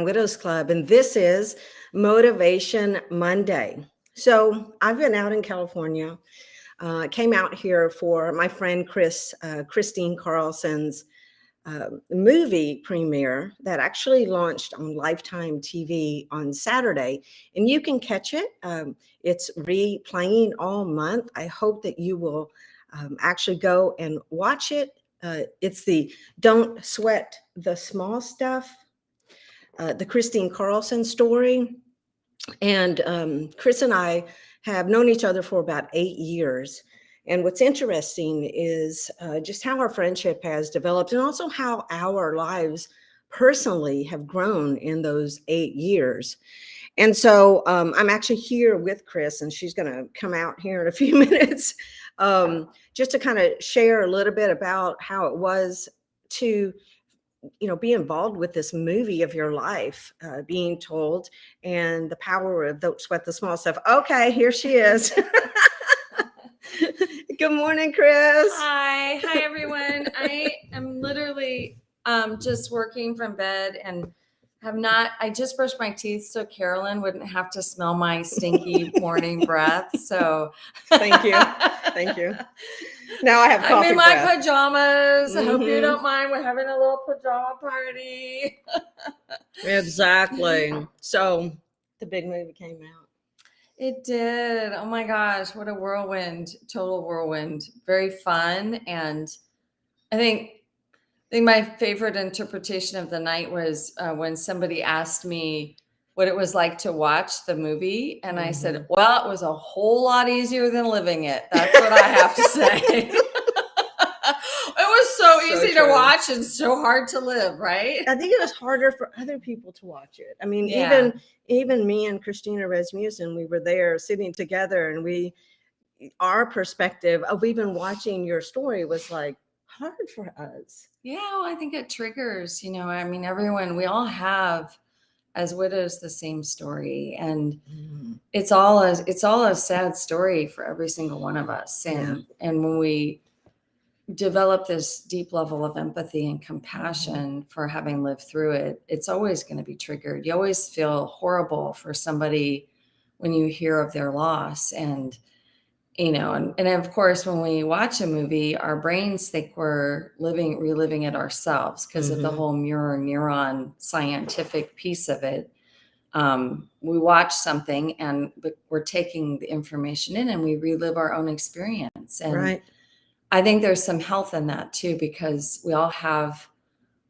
Widows Club, and this is Motivation Monday. So I've been out in California. Came out here for my friend Kristine Carlson's movie premiere that actually launched on Lifetime TV on Saturday, and you can catch it. It's replaying all month. I hope that you will actually go and watch it. It's the Don't Sweat the Small Stuff, the Kristine Carlson Story. And Chris and I have known each other for about 8 years. And what's interesting is just how our friendship has developed and also how our lives personally have grown in those 8 years. And so I'm actually here with Chris, and she's going to come out here in a few minutes just to kind of share a little bit about how it was to be involved with this movie of your life, being told, and the power of don't sweat the small stuff. Okay, here she is. Good morning, Chris. Hi everyone. I am literally just working from bed and I just brushed my teeth so Carolyn wouldn't have to smell my stinky morning breath. So thank you. Now I have coffee I'm in my breath. Pajamas. I hope you don't mind. We're having a little pajama party. Exactly. So the big movie came out. It did. Oh my gosh, what a whirlwind, total whirlwind. Very fun. And I think my favorite interpretation of the night was when somebody asked me what it was like to watch the movie. And I said, well, it was a whole lot easier than living it. That's what I have to say. It was so easy to watch and so hard to live, right? I think it was harder for other people to watch it. I mean, even me and Christina Rasmussen, we were there sitting together, and our perspective of even watching your story was like hard for us. Yeah, well, I think it triggers, I mean, we all have as widows the same story, and it's all a sad story for every single one of us. And when we develop this deep level of empathy and compassion for having lived through it, it's always going to be triggered. You always feel horrible for somebody when you hear of their loss. And and of course, when we watch a movie, our brains think we're reliving it ourselves because of the whole mirror neuron scientific piece of it. We watch something and we're taking the information in and we relive our own experience. And I think there's some health in that too, because we all have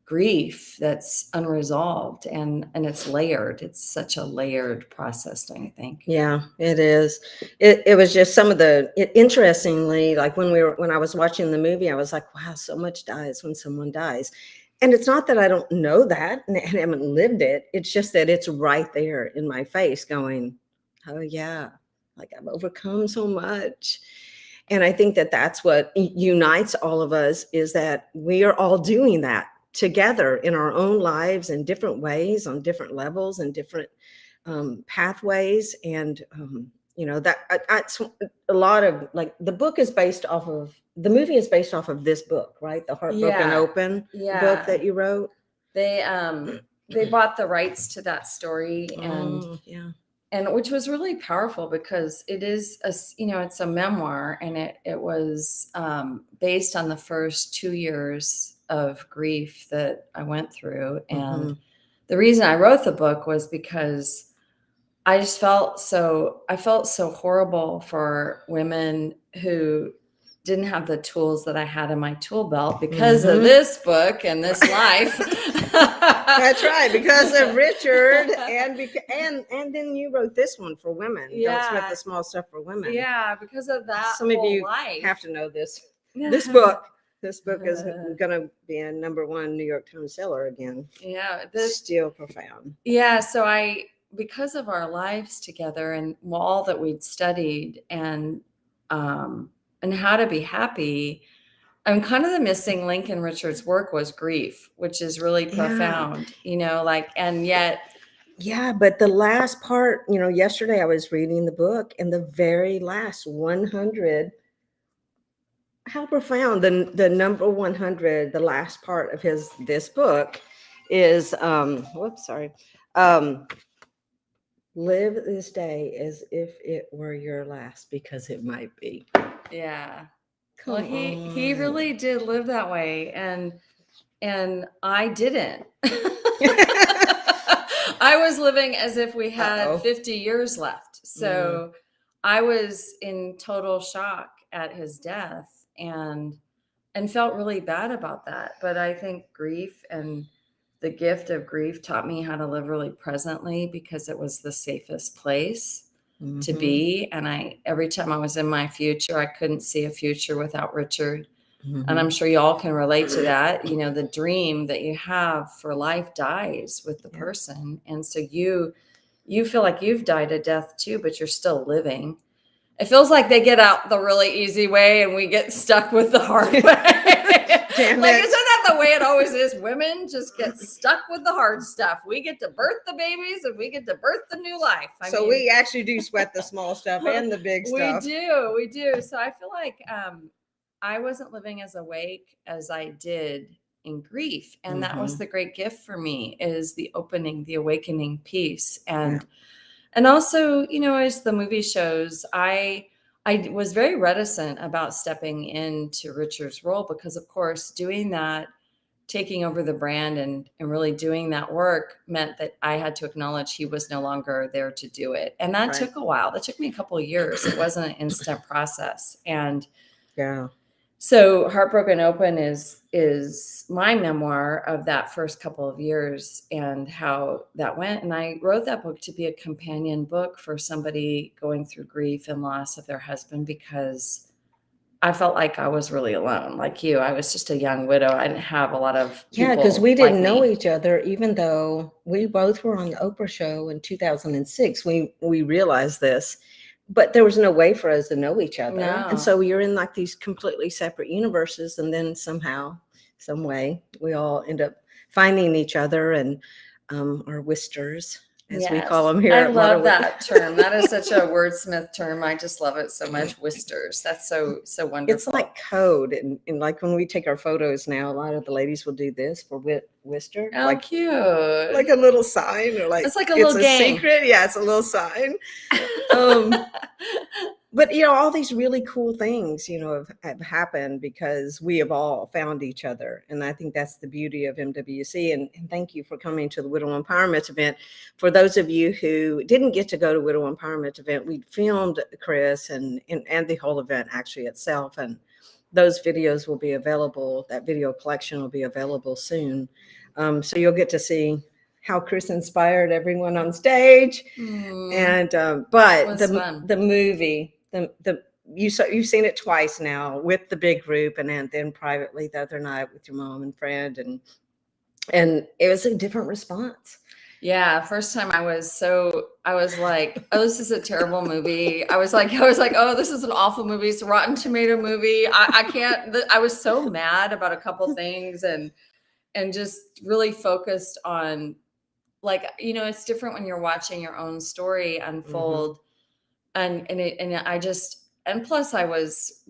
grief that's unresolved and it's layered. It's such a layered process, don't you think? Yeah, it is. It was just interestingly, like when I was watching the movie, I was like, wow, so much dies when someone dies. And it's not that I don't know that and haven't lived it. It's just that it's right there in my face going, oh yeah, like I've overcome so much. And I think that that's what unites all of us, is that we are all doing that together in our own lives in different ways, on different levels and different pathways. And, that's a lot of, like, the movie is based off of this book, right? The Heartbroken Open book that you wrote. They bought the rights to that story, and which was really powerful because it is it's a memoir, and it was based on the first 2 years of grief that I went through. And the reason I wrote the book was because I felt so horrible for women who didn't have the tools that I had in my tool belt because of this book and this life. That's right, because of Richard, and then you wrote this one for women. Don't Sweat the Small Stuff for Women. Yeah, because of that. Some of you have to know this book. This book is going to be a #1 New York Times seller again. Yeah, still profound. Yeah, so because of our lives together and all that we'd studied and how to be happy, kind of the missing link in Richard's work was grief, which is really profound, and yet. Yeah, but the last part, yesterday I was reading the book, and the very last 100, how profound, the number 100, the last part of this book is whoops, sorry. Um, live this day as if it were your last, because it might be. Yeah. Come Well, he on. really did live that way, and I didn't. I was living as if we had Uh-oh. 50 years left. So I was in total shock at his death and felt really bad about that. But I think grief and the gift of grief taught me how to live really presently, because it was the safest place to be. And every time I was in my future, I couldn't see a future without Richard. And I'm sure you all can relate to that. You know, the dream that you have for life dies with the person. And so you feel like you've died a death too, but you're still living. It feels like they get out the really easy way and we get stuck with the hard way. Damn Like, it. isn't that the way it always is? Women just get stuck with the hard stuff. We get to birth the babies and we get to birth the new life. I mean, we actually do sweat the small stuff and the big stuff. We do. So I feel like I wasn't living as awake as I did in grief. And that was the great gift for me, is the opening, the awakening piece. And also, you know, as the movie shows, I was very reticent about stepping into Richard's role, because of course, doing that, taking over the brand and really doing that work meant that I had to acknowledge he was no longer there to do it. And that took a while. That took me a couple of years. It wasn't an instant process. And so Heartbroken Open is my memoir of that first couple of years and how that went. And I wrote that book to be a companion book for somebody going through grief and loss of their husband, because I felt like I was really alone. Like you, I was just a young widow. I didn't have a lot of people. Because we didn't like know me. each other, even though we both were on the Oprah show in 2006. We realized this, but there was no way for us to know each other. No. And so you're in like these completely separate universes. And then somehow, some way, we all end up finding each other and our whisters, as we call them here. I love that term. That is such a wordsmith term. I just love it so much. Whisters. That's so wonderful. It's like code. And like when we take our photos now, a lot of the ladies will do this for Wister. Oh, like cute. Like a little sign, or like it's like a little game. Secret. Yeah, it's a little sign. But you know, all these really cool things, you know, have happened because we have all found each other. And I think that's the beauty of MWC. And thank you for coming to the Widow Empowerment event. For those of you who didn't get to go to Widow Empowerment event, we filmed Chris and the whole event actually itself. And those videos will be available. That video collection will be available soon. So you'll get to see how Chris inspired everyone on stage. And but the movie, you've seen it twice now with the big group, and then privately the other night with your mom and friend, and it was a different response. Yeah, first time I was like, oh, this is a terrible movie. I was like, oh, this is an awful movie. It's a Rotten Tomato movie. I can't. I was so mad about a couple things and just really focused on, like, you know, it's different when you're watching your own story unfold. And plus I was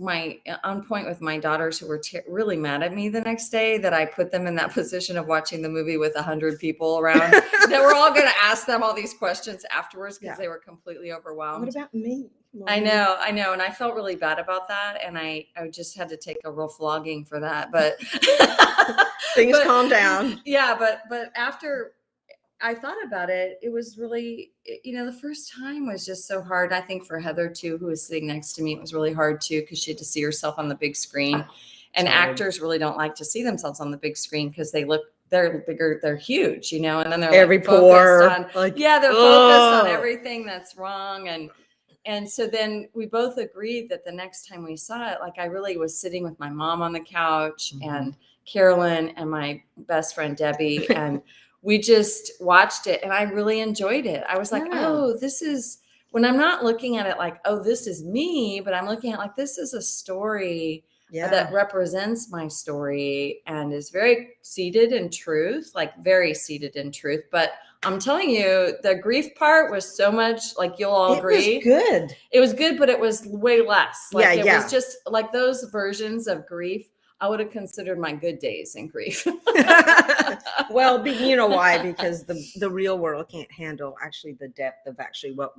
on point with my daughters, who were really mad at me the next day that I put them in that position of watching the movie with 100 people around that were all going to ask them all these questions afterwards, because they were completely overwhelmed. What about me? I know. And I felt really bad about that. And I just had to take a real flogging for that, but things calmed down. Yeah. But after I thought about it, it was really, you know, the first time was just so hard. I think for Heather too, who was sitting next to me, it was really hard too, because she had to see herself on the big screen. And actors really don't like to see themselves on the big screen because they're bigger, they're huge, you know, and then they're every pore. They're focused on everything that's wrong. And so then we both agreed that the next time we saw it, like, I really was sitting with my mom on the couch and Carolyn and my best friend Debbie, and we just watched it, and I really enjoyed it. I was like, oh, this is, when I'm not looking at it like, oh, this is me, but I'm looking at like, this is a story that represents my story and is very seated in truth, like very seated in truth. But I'm telling you, the grief part was so much, like, you'll all agree. It was good. It was good, but it was way less. Like, it was just like those versions of grief. I would have considered my good days in grief. Well, you know why? Because the real world can't handle actually the depth of actually what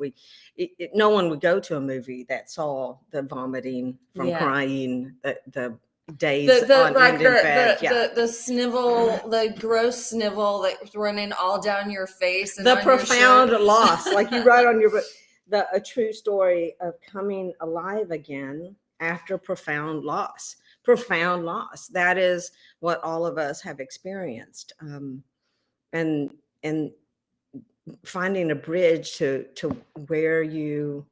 no one would go to a movie that saw the vomiting from crying, the days on end in bed. The snivel, the gross snivel that's running all down your face. And the profound loss, like you write on your book, a true story of coming alive again after profound loss. Profound loss. That is what all of us have experienced. And finding a bridge to where you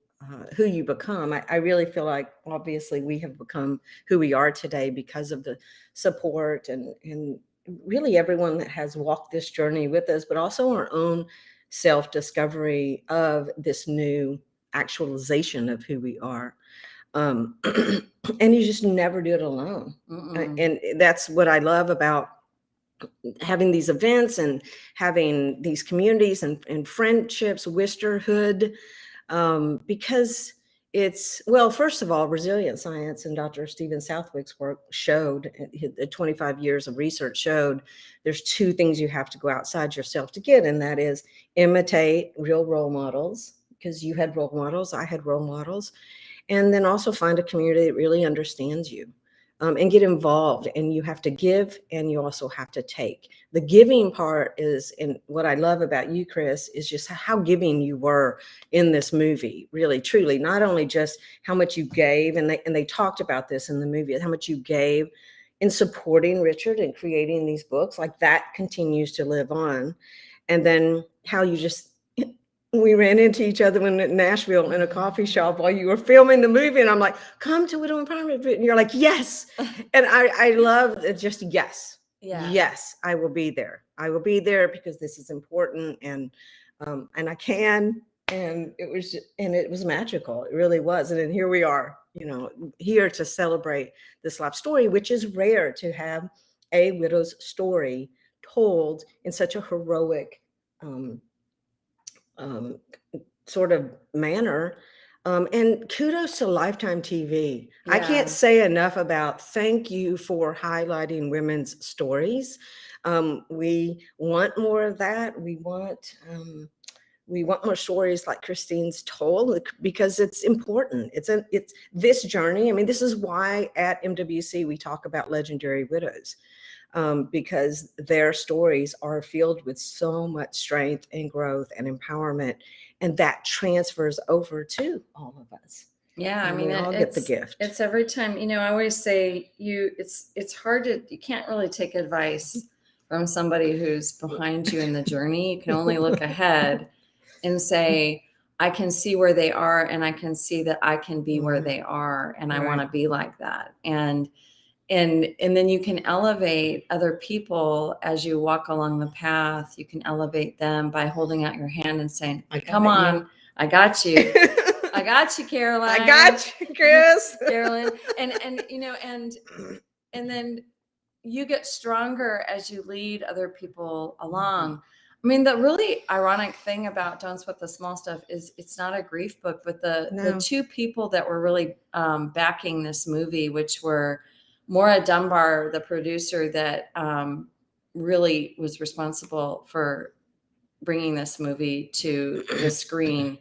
who you become. I really feel like obviously we have become who we are today because of the support and really everyone that has walked this journey with us, but also our own self-discovery of this new actualization of who we are. And you just never do it alone. And that's what I love about having these events and having these communities and friendships, Wisterhood, because it's, well, first of all, resilient science and Dr. Stephen Southwick's work showed, the 25 years of research showed, there's two things you have to go outside yourself to get, and that is imitate real role models, because you had role models, I had role models, and then also find a community that really understands you. And get involved, and you have to give and you also have to take. The giving part is, and what I love about you, Chris, is just how giving you were in this movie, really, truly, not only just how much you gave, and they talked about this in the movie, how much you gave in supporting Richard and creating these books, like that continues to live on. And then how you just, we ran into each other in Nashville in a coffee shop while you were filming the movie. And I'm like, come to Widow Empowerment. And you're like, yes. And I love it, just yes. Yeah. Yes, I will be there. I will be there because this is important. And I can. And it was magical. It really was. And then here we are, you know, here to celebrate this life story, which is rare to have a widow's story told in such a heroic sort of manner. And kudos to Lifetime TV. Yeah. I can't say enough about thank you for highlighting women's stories. We want more of that. We want more stories like Kristine's told, because it's important. It's this journey. I mean, this is why at MWC we talk about legendary widows. Because their stories are filled with so much strength and growth and empowerment, and that transfers over to all of us. Yeah, I mean, we all get the gift. It's every time, you know, I always say it's hard to, you can't really take advice from somebody who's behind you in the journey. You can only look ahead and say, I can see where they are, and I can see that I can be where they are, and I want to be like that. And then you can elevate other people as you walk along the path. You can elevate them by holding out your hand and saying, come on, I got you. I got you, Caroline. I got you, Chris. Carolyn. And you know, and then you get stronger as you lead other people along. I mean, the really ironic thing about Don't Sweat the Small Stuff is it's not a grief book, but the two people that were really backing this movie, which were Maura Dunbar, the producer that really was responsible for bringing this movie to the screen.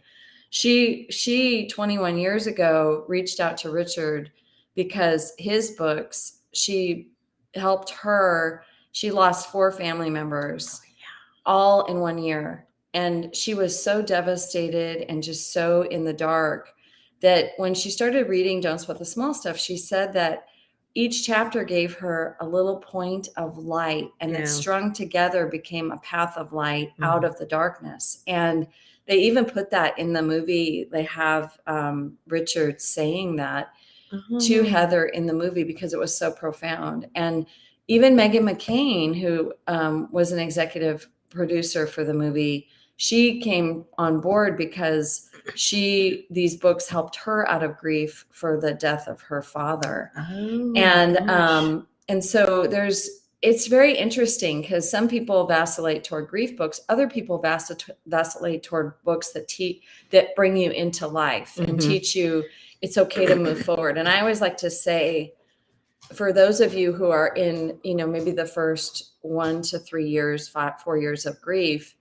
She 21 years ago reached out to Richard because his books, she helped her. She lost 4 family members all in 1 year. And she was so devastated and just so in the dark that when she started reading Don't Sweat the Small Stuff, she said that each chapter gave her a little point of light, and that strung together became a path of light out of the darkness. And they even put that in the movie. They have Richard saying that to Heather in the movie because it was so profound. And even Megan McCain, who was an executive producer for the movie, she came on board because these books helped her out of grief for the death of her father. And so it's very interesting because some people vacillate toward grief books. Other people vacillate toward books that bring you into life and teach you it's okay to move forward. And I always like to say, for those of you who are in, maybe the first 1 to 3 years, 4 years of grief,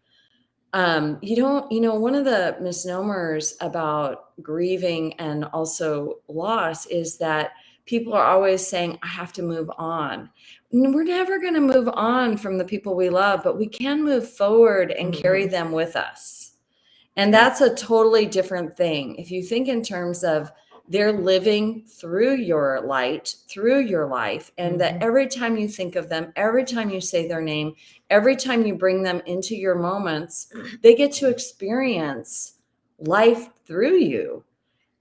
you don't, one of the misnomers about grieving and also loss is that people are always saying, I have to move on. We're never going to move on from the people we love, but we can move forward and carry them with us. And that's a totally different thing. If you think in terms of they're living through your light, through your life, and that every time you think of them, every time you say their name, every time you bring them into your moments, they get to experience life through you.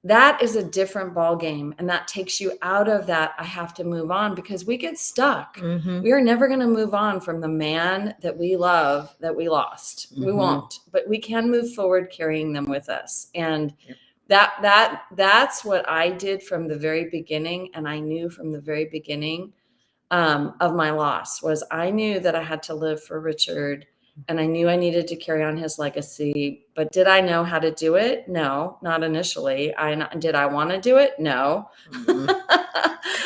That is a different ball game, and that takes you out of that I have to move on, because we get stuck. We are never going to move on from the man that we love that we lost. We won't, but we can move forward carrying them with us. And that's what I did from the very beginning. And I knew from the very beginning of my loss was I knew that I had to live for Richard, and I knew I needed to carry on his legacy. But did I know how to do it? No, not initially. Did I want to do it? No.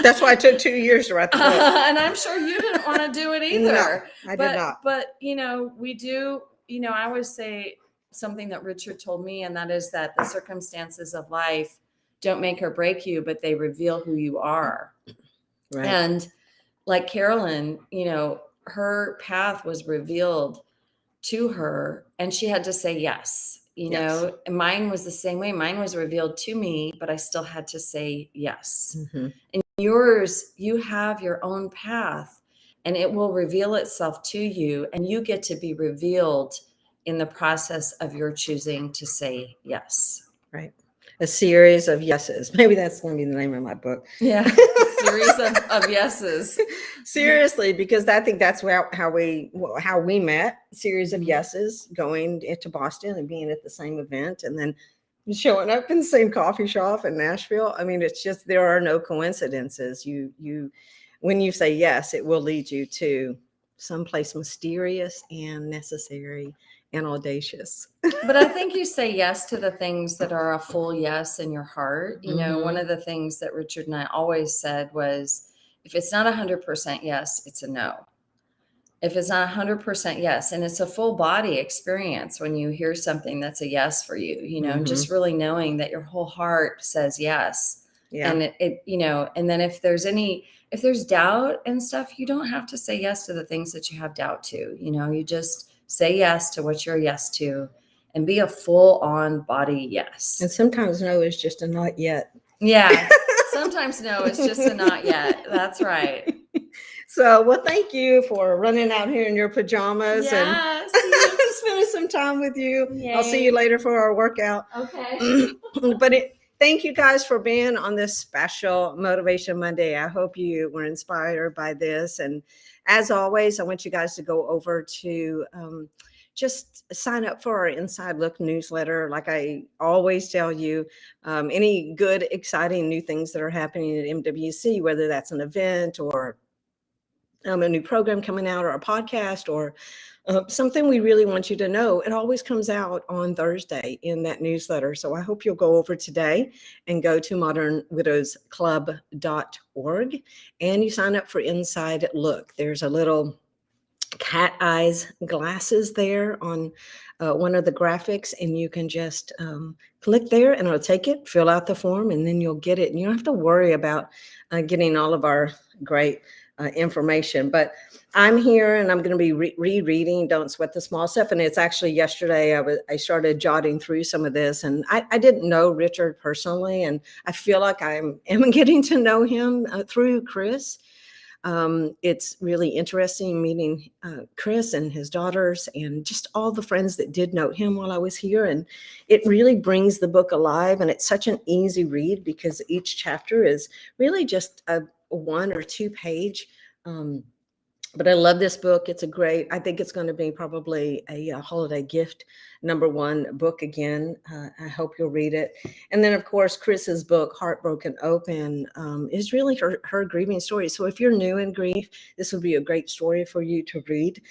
That's why it took 2 years to write the book. And I'm sure you didn't want to do it either. No, I did not. But, we do, I always say something that Richard told me, and that is that the circumstances of life don't make or break you, but they reveal who you are. Right. And like Carolyn, her path was revealed to her, and she had to say yes. And mine was the same way. Mine was revealed to me, but I still had to say yes. And yours, you have your own path, and it will reveal itself to you, and you get to be revealed in the process of your choosing to say yes. Right. A series of yeses. Maybe that's going to be the name of my book. Yeah. A series of yeses. Seriously, because I think that's how we met. A series of yeses, going into Boston and being at the same event, and then showing up in the same coffee shop in Nashville. I mean, it's just, there are no coincidences. When you say yes, it will lead you to someplace mysterious and necessary and audacious. But I think you say yes to the things that are a full yes in your heart. One of the things that Richard and I always said was, if it's not 100% yes, it's a no. If it's not 100% yes, and it's a full body experience when you hear something that's a yes for you, just really knowing that your whole heart says yes. Yeah. And and then if there's doubt and stuff, you don't have to say yes to the things that you have doubt to. You just say yes to what you're yes to, and be a full-on body yes. And sometimes no is just a not yet. Yeah. Sometimes no is just a not yet. That's right. So, well, thank you for running out here in your pajamas and spending some time with you. Yay. I'll see you later for our workout. Okay. But thank you guys for being on this special Motivation Monday. I hope you were inspired by this. And as always, I want you guys to go over to just sign up for our Inside Look newsletter. Like I always tell you, any good, exciting new things that are happening at MWC, whether that's an event or a new program coming out or a podcast or something we really want you to know, it always comes out on Thursday in that newsletter. So I hope you'll go over today and go to modernwidowsclub.org and you sign up for Inside Look. There's a little cat eyes glasses there on one of the graphics, and you can just click there and it'll take it, fill out the form, and then you'll get it. And you don't have to worry about getting all of our great information. But I'm here and I'm going to be rereading Don't Sweat the Small Stuff. And it's actually yesterday I started jotting through some of this, and I didn't know Richard personally, and I feel like I'm getting to know him through Chris. It's really interesting meeting Chris and his daughters and just all the friends that did know him while I was here. And it really brings the book alive, and it's such an easy read because each chapter is really just a 1 or 2 page But I love this book. It's a great, I think it's going to be probably a holiday gift, #1 book again. I hope you'll read it. And then, of course, Chris's book, Heartbroken Open, is really her grieving story. So if you're new in grief, this would be a great story for you to read,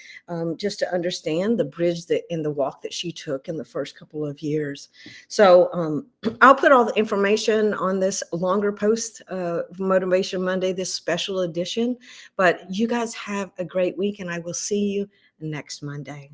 just to understand the bridge that in the walk that she took in the first couple of years. So I'll put all the information on this longer post, Motivation Monday, this special edition. But you guys have a great week, and I will see you next Monday.